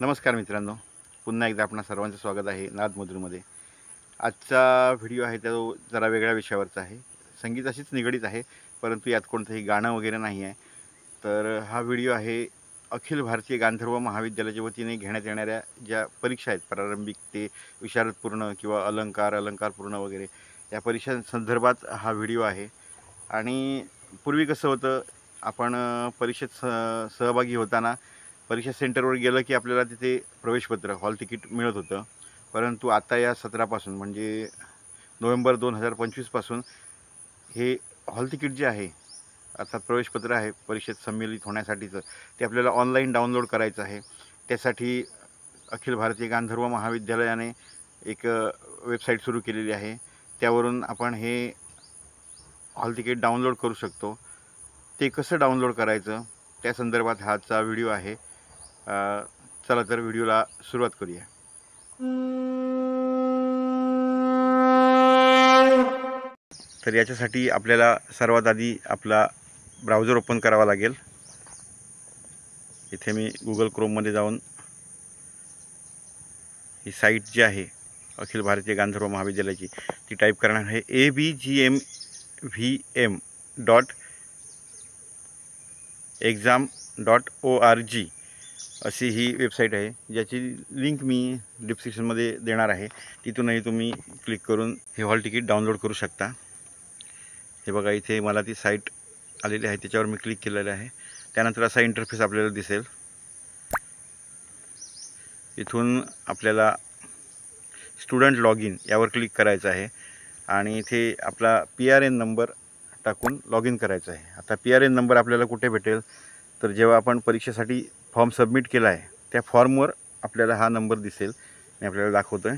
नमस्कार मित्रांनो, पुन्हा एकदा आपणा सर्वांचं स्वागत आहे नादमधुरमध्ये। आजचा व्हिडिओ आहे तो जरा वेगळ्या विषयावरचा आहे। संगीताशीच निगडीत आहे, परंतु यात कोणतंही गाणं वगैरे नाही आहे। तर हा व्हिडिओ आहे अखिल भारतीय गांधर्व महाविद्यालयाच्या वतीने घेण्यात येणाऱ्या ज्या परीक्षा आहेत, प्रारंभिक ते विशारदपूर्ण किंवा अलंकारपूर्ण वगैरे या परीक्षांसंदर्भात हा व्हिडिओ आहे। आणि पूर्वी कसं होतं, आपण परीक्षेत सहभागी होताना परीक्षा सेंटरवर गेलं की आपल्याला तिथे प्रवेशपत्र हॉल तिकीट मिळत होतं। परंतु आता या सत्रापासून म्हणजे नोव्हेंबर 2025 पासून हे हॉल तिकीट जे आहे, अर्थात प्रवेशपत्र आहे परीक्षेत सम्मिलित होण्यासाठीचं, ते आपल्याला ऑनलाईन डाउनलोड करायचं आहे। त्यासाठी अखिल भारतीय गांधर्व महाविद्यालयाने एक वेबसाईट सुरू केलेली आहे। त्यावरून आपण हे हॉल तिकीट डाउनलोड करू शकतो। ते कसं डाउनलोड करायचं त्या संदर्भात हा आजचा व्हिडिओ आहे। चला तर व्हिडिओला सुरुवात करूया। तर याच्यासाठी आपल्याला सर्वात आधी आपला ब्राउझर ओपन करावा लागेल। इथे मी गुगल क्रोममध्ये जाऊन ही साईट जी आहे अखिल भारतीय गांधर्व महाविद्यालयाची ती टाईप करणार आहे। abgmvm.exam.org अशी ही वेबसाईट आहे, ज्याची लिंक मी डिस्क्रिप्शनमध्ये देणार आहे। तिथूनही तुम्ही क्लिक करून हे हॉल तिकीट डाउनलोड करू शकता। हे बघा, इथे मला ती साईट आलेली आहे, त्याच्यावर मी क्लिक केलेलं आहे। त्यानंतर असा इंटरफेस आपल्याला दिसेल। इथून आपल्याला स्टुडंट लॉग इन यावर क्लिक करायचं आहे आणि इथे आपला PRN नंबर टाकून लॉग इन करायचं आहे। आता PRN नंबर आपल्याला कुठे भेटेल, तर जेव्हा आपण परीक्षेसाठी फॉर्म सबमिट केला आहे त्या फॉर्मवर आपल्याला हा नंबर दिसेल। मी आपल्याला दाखवतो आहे,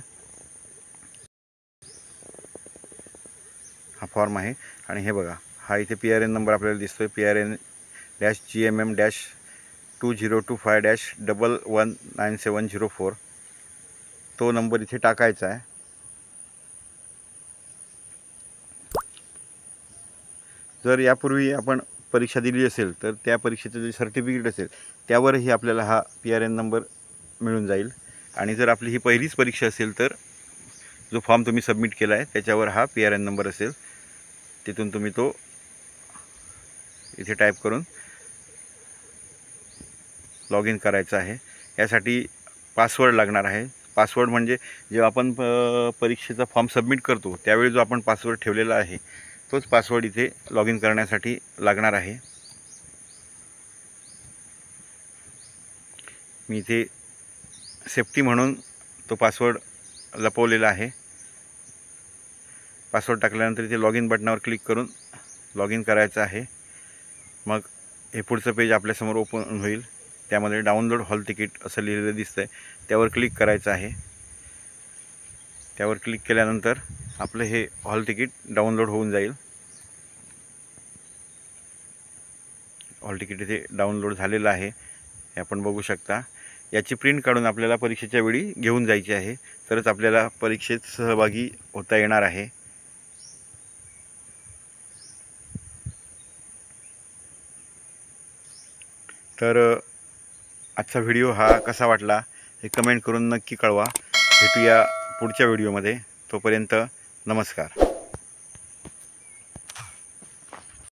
हा फॉर्म आहे आणि हे बघा, हा इथे PRN नंबर आपल्याला दिसतोय, PRN-GMM-2025-119704। तो नंबर इथे टाकायचा आहे। जर यापूर्वी आपण परीक्षा दिली असेल तर त्या परीक्षेचं जे सर्टिफिकेट असेल त्यावरही आपल्याला हा PRN नंबर मिळून जाईल। आणि जर आपली ही पहिलीच परीक्षा असेल तर जो फॉर्म तुम्ही सबमिट केला आहे त्याच्यावर हा PRN नंबर असेल, तिथून तुम्ही तो इथे टाईप करून लॉग इन करायचा आहे। यासाठी पासवर्ड लागणार आहे। पासवर्ड म्हणजे जेव्हा आपण परीक्षेचा फॉर्म सबमिट करतो त्यावेळी जो आपण पासवर्ड ठेवलेला आहे तोच पासवर्ड इथे लॉग इन करण्यासाठी लागणार आहे। मी इथे सेफ्टी म्हणून तो पासवर्ड लपवलेला आहे। पासवर्ड टाकल्यानंतर इथे लॉग इन बटनावर क्लिक करून लॉग इन करायचं आहे। मग हे पुढचं पेज आपल्यासमोर ओपन होईल। त्यामध्ये डाउनलोड हॉल तिकीट असं लिहिलेलं दिसतंय, त्यावर क्लिक करायचं आहे। त्यावर क्लिक केल्यानंतर आपलं हे हॉल तिकीट डाउनलोड होऊन जाईल। हॉल तिकीट इथे डाउनलोड झालेलं आहे, हे आपण बघू शकता। याची प्रिंट काढून आपल्याला परीक्षेच्या वेळी घेऊन जायची आहे, तरच आपल्याला परीक्षेत सहभागी होता येणार आहे। तर आजचा व्हिडिओ हा कसा वाटला हे कमेंट करून नक्की कळवा। भेटूया पुढच्या व्हिडिओमध्ये, तोपर्यंत नमस्कार।